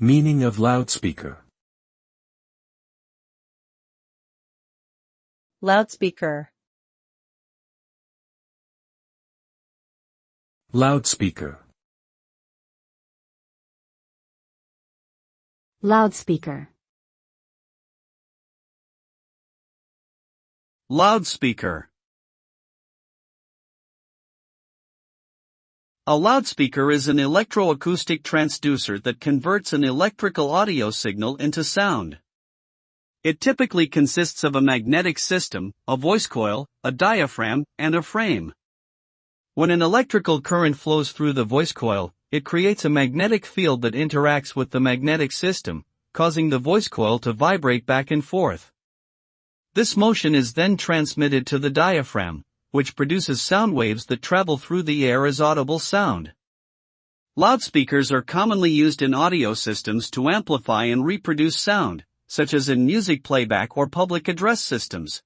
Meaning of loudspeaker. Loudspeaker. Loudspeaker. Loudspeaker. Loudspeaker. A loudspeaker is an electroacoustic transducer that converts an electrical audio signal into sound. It typically consists of a magnetic system, a voice coil, a diaphragm, and a frame. When an electrical current flows through the voice coil, it creates a magnetic field that interacts with the magnetic system, causing the voice coil to vibrate back and forth. This motion is then transmitted to the diaphragm, which produces sound waves that travel through the air as audible sound. Loudspeakers are commonly used in audio systems to amplify and reproduce sound, such as in music playback or public address systems.